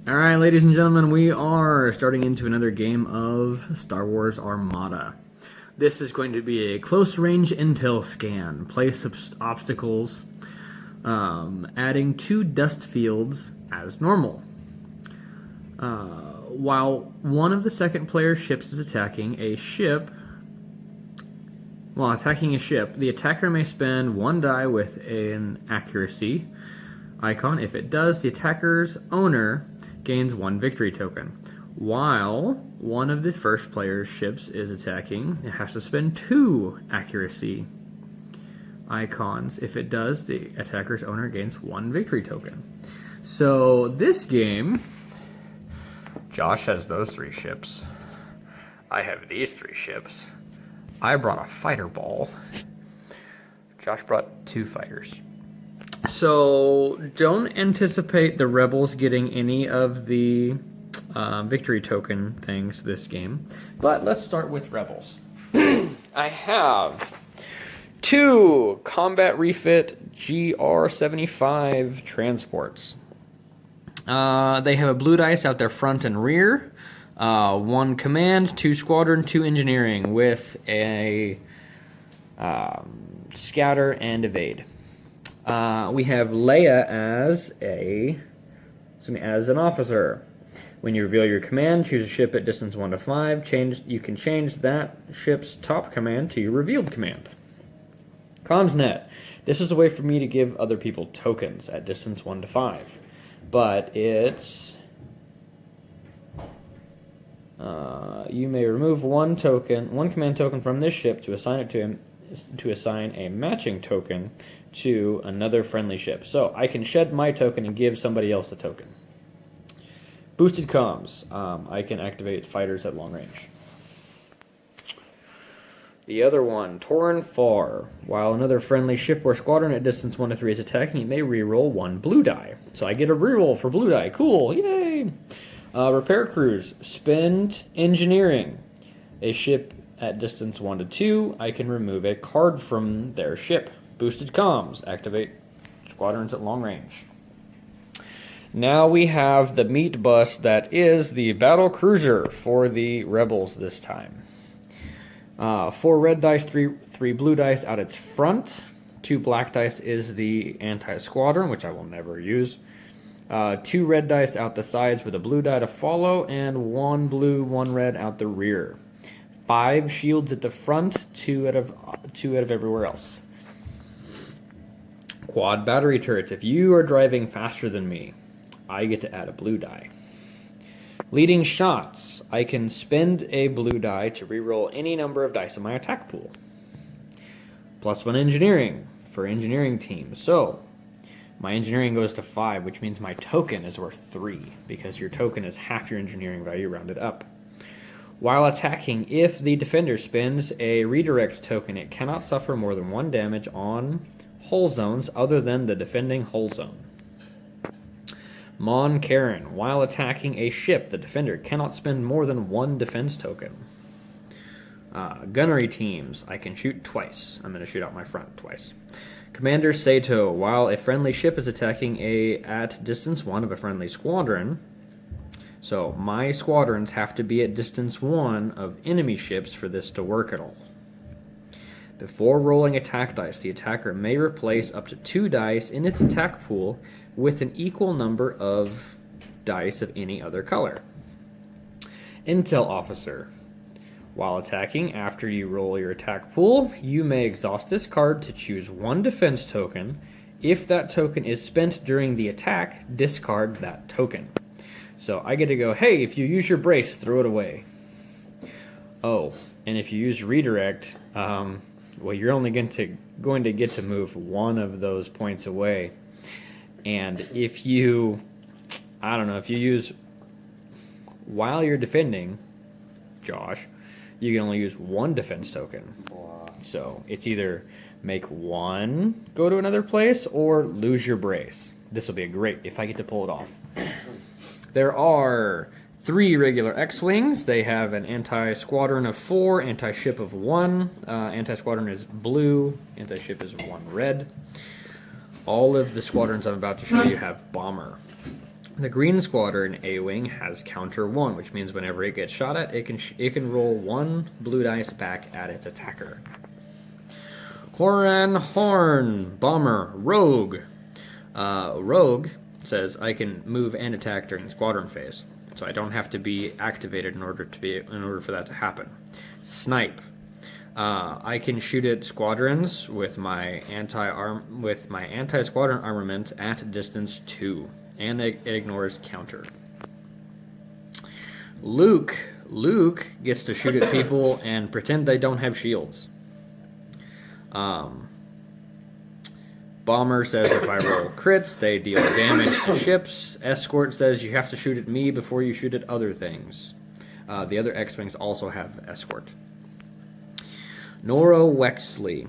Alright, ladies and gentlemen, we are starting into another game of Star Wars Armada. This is going to be a close-range intel scan, place obstacles, adding 2 dust fields as normal. While one of the second player's ships is attacking a ship, the attacker may spend 1 die with an accuracy icon. If it does, the attacker's owner gains 1 victory token. While one of the first player's ships is attacking, it has to spend 2 accuracy icons. If it does, the attacker's owner gains 1 victory token. So this game, Josh has those 3 ships. I have these 3 ships. I brought a fighter ball. Josh brought 2 fighters. So don't anticipate the rebels getting any of the victory token things this game. But let's start with rebels. I have 2 combat refit GR75 transports. They have a blue dice out their front and rear. 1 command, 2 squadron, 2 engineering with a scatter and evade. We have Leia as an officer. When you reveal your command, choose a ship at distance 1 to 5. You can change that ship's top command to your revealed command. Commsnet. This is a way for me to give other people tokens at distance 1 to 5. But it's... you may remove 1 command token from this ship to assign it to him, to assign a matching token to another friendly ship. So I can shed my token and give somebody else a token. Boosted comms. I can activate fighters at long range. The other one, Torin Far. While another friendly ship or squadron at distance 1 to 3 is attacking, it may reroll 1 blue die. So I get a reroll for blue die. Cool, yay! Repair crews. Spend engineering. A ship at distance 1 to 2, I can remove a card from their ship. Boosted comms. Activate squadrons at long range. Now we have the meat bus that is the battle cruiser for the rebels this time. 4 red dice, 3 blue dice out its front. 2 black dice is the anti-squadron, which I will never use. 2 red dice out the sides with a blue die to follow, and 1 blue, 1 red out the rear. 5 shields at the front, 2 out of everywhere else. Quad battery turrets. If you are driving faster than me, I get to add a blue die. Leading shots. I can spend a blue die to reroll any number of dice in my attack pool. +1 engineering for engineering teams. So my engineering goes to 5, which means my token is worth 3, because your token is half your engineering value rounded up. While attacking, if the defender spends a redirect token, it cannot suffer more than 1 damage on hull zones other than the defending hull zone. Mon Karen. While attacking a ship, the defender cannot spend more than 1 defense token. Gunnery teams. I can shoot twice. I'm going to shoot out my front twice. Commander Sato. While a friendly ship is attacking at distance 1 of a friendly squadron, so my squadrons have to be at distance 1 of enemy ships for this to work at all. Before rolling attack dice, the attacker may replace up to 2 dice in its attack pool with an equal number of dice of any other color. Intel Officer. While attacking, after you roll your attack pool, you may exhaust this card to choose 1 defense token. If that token is spent during the attack, discard that token. So I get to go, hey, if you use your brace, throw it away. Oh, and if you use redirect, well, you're only going to get to move 1 of those points away. And if you use while you're defending, Josh, you can only use 1 defense token. Wow. So it's either make 1 go to another place or lose your brace. This will be great if I get to pull it off. There are 3 regular X-Wings. They have an anti-squadron of 4, anti-ship of 1. Anti-squadron is blue, anti-ship is 1 red. All of the squadrons I'm about to show you have bomber. The green squadron A-wing has counter 1, which means whenever it gets shot at, it can roll 1 blue dice back at its attacker. Horan Horn Bomber Rogue. Rogue says I can move and attack during the squadron phase, so I don't have to be activated in order for that to happen. Snipe. I can shoot at squadrons with my anti-squadron armament at distance 2, and it ignores counter. Luke gets to shoot at people and pretend they don't have shields. Bomber says if I roll crits, they deal damage to ships. Escort says you have to shoot at me before you shoot at other things. The other X-Wings also have escort. Nora Wexley.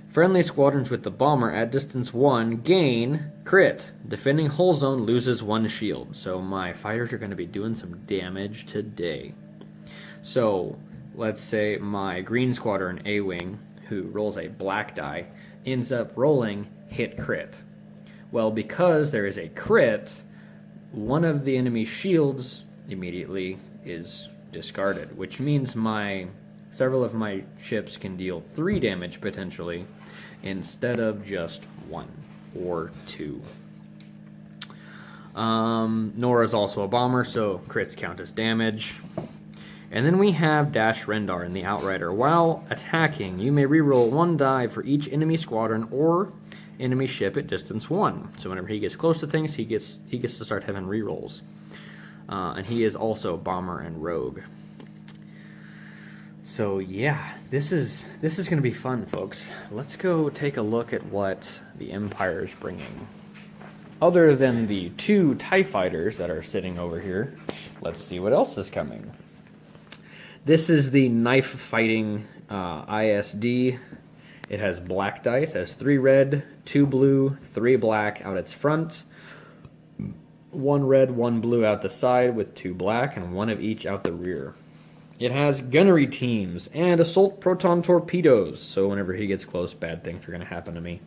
Friendly squadrons with the bomber at distance 1 gain crit. Defending hull zone loses 1 shield. So my fighters are going to be doing some damage today. So let's say my green squadron A-wing, who rolls a black die, ends up rolling hit crit. Well, because there is a crit, one of the enemy's shields immediately is discarded, which means several of my ships can deal 3 damage potentially instead of just 1 or 2. Nora's also a bomber, so crits count as damage. And then we have Dash Rendar in the Outrider. While attacking, you may reroll 1 die for each enemy squadron or enemy ship at distance 1. So whenever he gets close to things, he gets to start having rerolls. And he is also bomber and rogue. So yeah, this is going to be fun, folks. Let's go take a look at what the Empire is bringing. Other than the 2 TIE fighters that are sitting over here, let's see what else is coming. This is the knife fighting ISD. It has black dice, has 3 red, 2 blue, 3 black out its front, 1 red, 1 blue out the side with 2 black, and 1 of each out the rear. It has gunnery teams and assault proton torpedoes, so whenever he gets close, bad things are going to happen to me.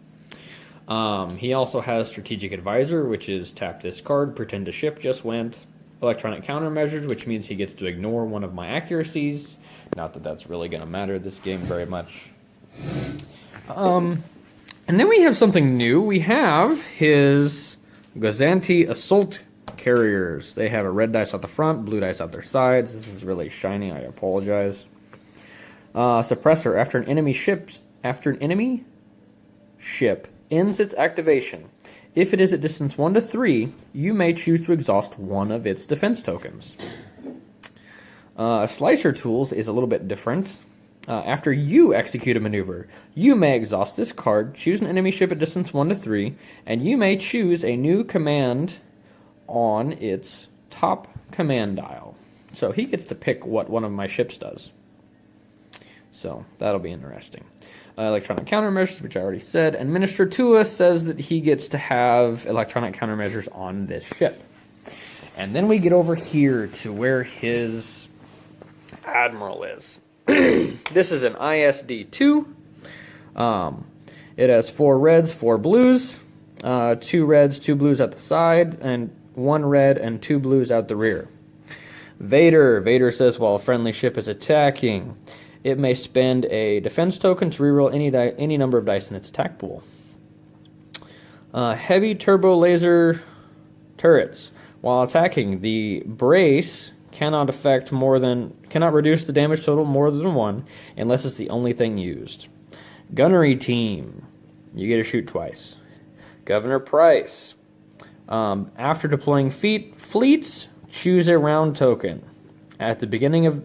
He also has strategic advisor, which is tap this card, pretend a ship just went. Electronic countermeasures, which means he gets to ignore one of my accuracies. Not that that's really going to matter this game very much. And then we have something new. We have his Gazanti assault carriers. They have a red dice out the front, blue dice out their sides. This is really shiny. I apologize. Suppressor. After an enemy ship ends its activation, if it is at distance 1 to 3, you may choose to exhaust 1 of its defense tokens. Slicer tools is a little bit different. After you execute a maneuver, you may exhaust this card, choose an enemy ship at distance 1 to 3, and you may choose a new command on its top command dial. So he gets to pick what one of my ships does. So that'll be interesting. Electronic countermeasures, which I already said. And Minister Tua says that he gets to have electronic countermeasures on this ship. And then we get over here to where his Admiral is. This is an ISD-2. It has 4 reds, 4 blues, 2 reds, 2 blues at the side, and 1 red and 2 blues out the rear. Vader says while a friendly ship is attacking, it may spend a defense token to reroll any number of dice in its attack pool. Heavy turbo laser turrets. While attacking, the brace cannot reduce the damage total more than 1 unless it's the only thing used. Gunnery team. You get to shoot twice. Governor Price. After deploying fleets, choose a round token. At the beginning of...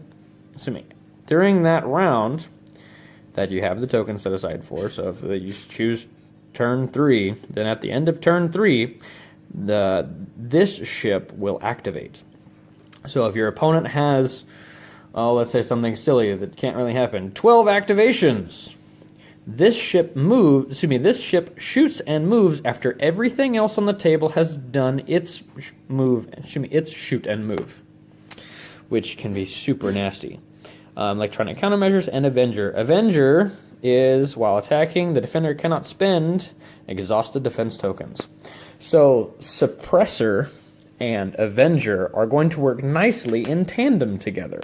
During that round that you have the token set aside for, so if you choose turn 3, then at the end of turn 3, this ship will activate. So if your opponent has, let's say something silly that can't really happen, 12 activations, this ship shoots and moves after everything else on the table has done its shoot and move, which can be super nasty. Electronic countermeasures and Avenger. Avenger is, while attacking, the defender cannot spend exhausted defense tokens. So, Suppressor and Avenger are going to work nicely in tandem together.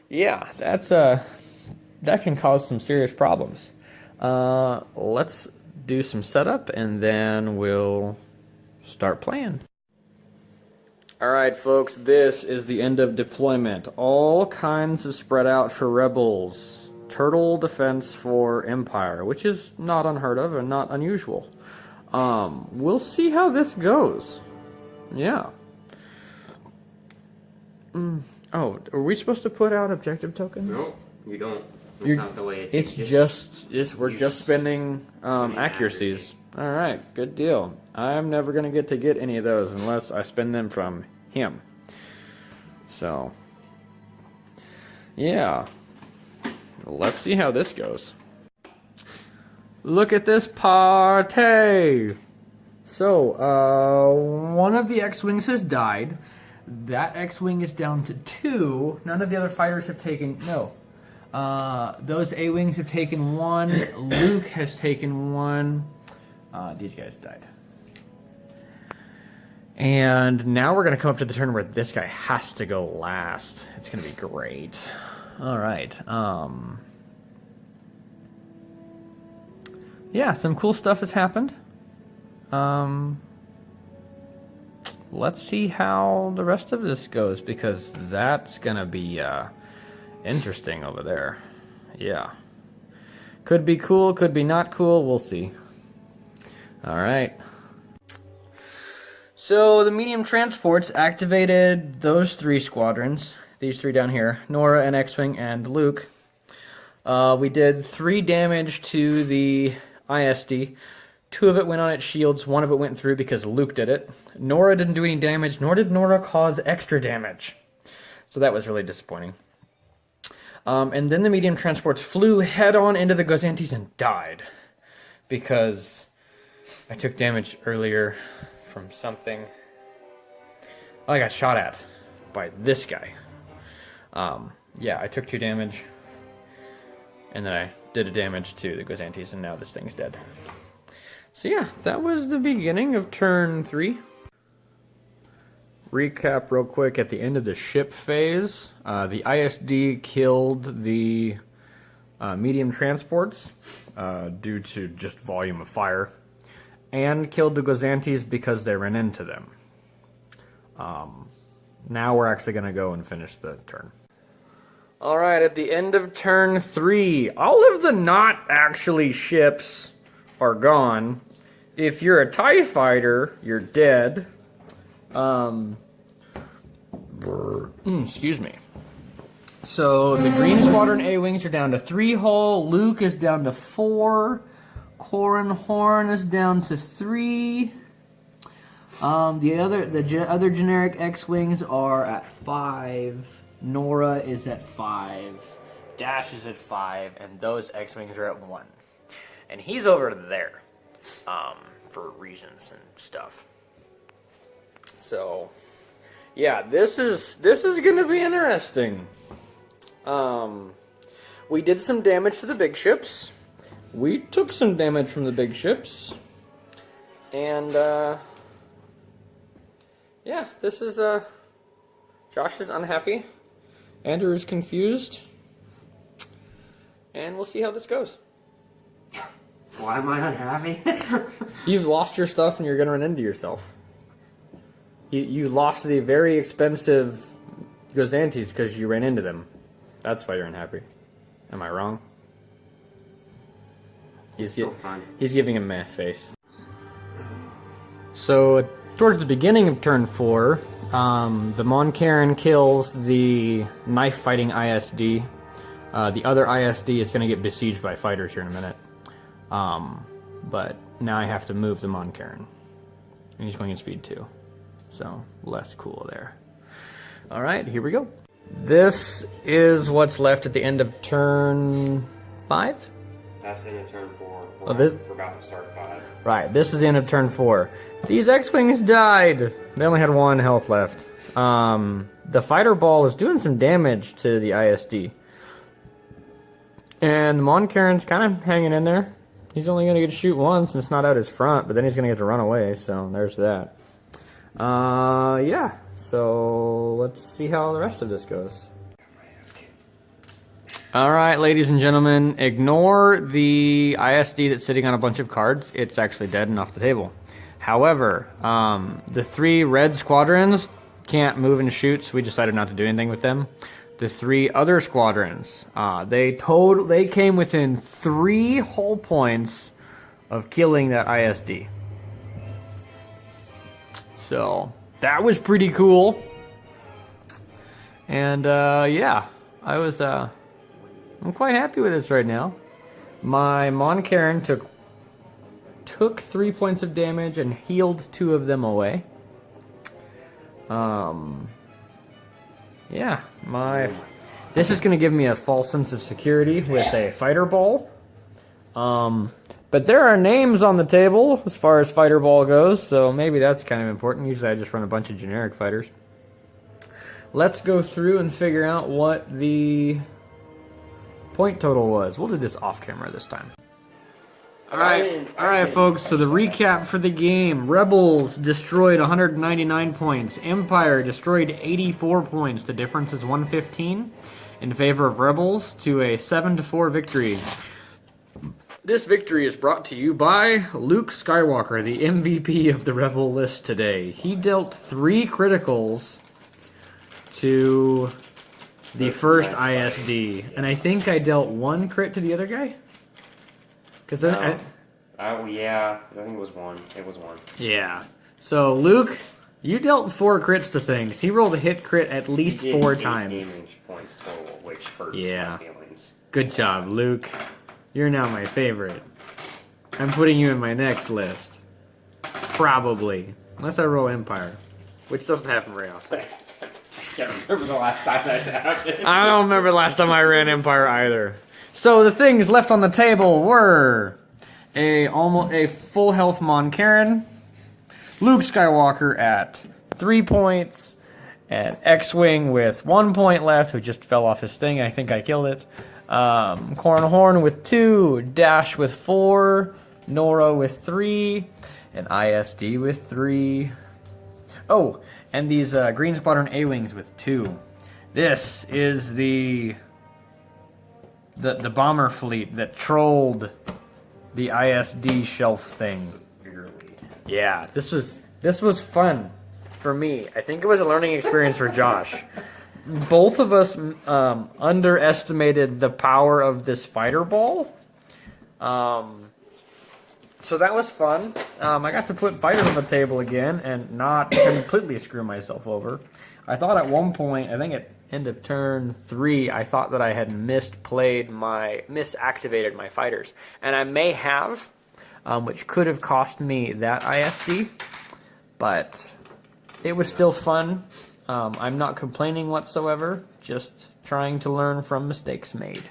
Yeah, that can cause some serious problems. Let's do some setup and then we'll start playing. Alright folks, this is the end of deployment. All kinds of spread out for rebels. Turtle defense for Empire, which is not unheard of and not unusual. We'll see how this goes. Yeah. Oh, are we supposed to put out objective tokens? No, you don't. That's not the way it is. We're just spending accuracies. All right, good deal. I'm never gonna get any of those unless I spend them from him. So, yeah. Let's see how this goes. Look at this party! So, one of the X-Wings has died. That X-Wing is down to 2. None of the other fighters have taken... No. Those A-Wings have taken 1. Luke has taken 1. These guys died. And now we're going to come up to the turn where this guy has to go last. It's going to be great. Alright. Yeah, some cool stuff has happened. Let's see how the rest of this goes, because that's gonna be interesting over there. Yeah. Could be cool, could be not cool, we'll see. Alright. So the medium transports activated those 3 squadrons. These 3 down here. Nora and X-Wing and Luke. We did 3 damage to the ISD. 2 of it went on its shields, 1 of it went through because Luke did it. Nora didn't do any damage, nor did Nora cause extra damage. So that was really disappointing. And then the medium transports flew head-on into the Gozantes and died. Because I took damage earlier from something. I got shot at by this guy. Yeah, I took 2 damage. And then I did a damage to the Gozantes, and now this thing's dead. So yeah, that was the beginning of turn 3. Recap real quick, at the end of the ship phase, the ISD killed the medium transports due to just volume of fire, and killed the Gozantes because they ran into them. Now we're actually going to go and finish the turn. Alright, at the end of turn 3, all of the not actually ships are gone. If you're a TIE fighter, you're dead. Excuse me. So the Green Squadron A-Wings are down to 3 hull. Luke is down to 4. Corran Horn is down to 3. The other generic X-Wings are at 5. Nora is at 5. Dash is at 5. And those X-Wings are at 1. And he's over there. For reasons and stuff. So, yeah, this is gonna be interesting. We did some damage to the big ships. We took some damage from the big ships. And, yeah, this is, Josh is unhappy. Andrew is confused. And we'll see how this goes. Why am I unhappy? You've lost your stuff and you're going to run into yourself. You lost the very expensive Gozantes because you ran into them. That's why you're unhappy. Am I wrong? It's still fun. He's giving a meh face. So, towards the beginning of turn 4, the Mon Cairn kills the knife-fighting ISD. The other ISD is going to get besieged by fighters here in a minute. But now I have to move the Mon Cairn. And he's going in speed 2. So, less cool there. Alright, here we go. This is what's left at the end of turn 5? That's the end of turn 4. We're about to start 5. Right, this is the end of turn 4. These X-Wings died! They only had 1 health left. The fighter ball is doing some damage to the ISD. And the Mon Cairn's kind of hanging in there. He's only going to get to shoot once, and it's not out his front, but then he's going to get to run away, so there's that. Yeah. So let's see how the rest of this goes. All right, ladies and gentlemen, ignore the ISD that's sitting on a bunch of cards. It's actually dead and off the table. However, the 3 red squadrons can't move and shoot, so we decided not to do anything with them. The 3 other squadrons, they came within 3 whole points of killing that ISD. So that was pretty cool. And yeah, I'm quite happy with this right now. My Mon Karen took 3 points of damage and healed 2 of them away. Yeah, this is going to give me a false sense of security with a fighter ball. But there are names on the table as far as fighter ball goes, so maybe that's kind of important. Usually I just run a bunch of generic fighters. Let's go through and figure out what the point total was. We'll do this off camera this time. Alright folks, so the recap for the game. Rebels destroyed 199 points. Empire destroyed 84 points. The difference is 115 in favor of Rebels to a 7-4 victory. This victory is brought to you by Luke Skywalker, the MVP of the Rebel list today. He dealt 3 criticals to the first ISD, and I think I dealt 1 crit to the other guy? Because then yeah, I think it was 1. It was 1. Yeah. So Luke, you dealt 4 crits to things. He rolled a hit crit at least 4 times. Damage points total, which hurts Yeah. my feelings. Good job, Luke. You're now my favorite. I'm putting you in my next list. Probably. Unless I roll Empire. Which doesn't happen very often. I can't remember the last time that's happened. I don't remember the last time I ran Empire either. So the things left on the table were a full health Mon Karen, Luke Skywalker at 3 points, and X-Wing with 1 point left, who just fell off his thing. I think I killed it. Cornhorn with 2, Dash with 4, Nora with 3, and ISD with 3. Oh, and these Green Squadron A-Wings with 2. This is the bomber fleet that trolled the ISD shelf thing. Severely. Yeah, this was fun for me. I think it was a learning experience for Josh. Both of us underestimated the power of this fighter ball. So that was fun. I got to put fighters on the table again and not completely screw myself over. I thought at one point, I think at end of turn 3, I thought that I had misactivated my fighters. And I may have, which could have cost me that ISD. But it was still fun. I'm not complaining whatsoever, just trying to learn from mistakes made.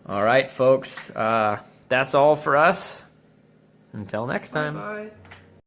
Alright, folks, that's all for us. Until next time. Bye-bye.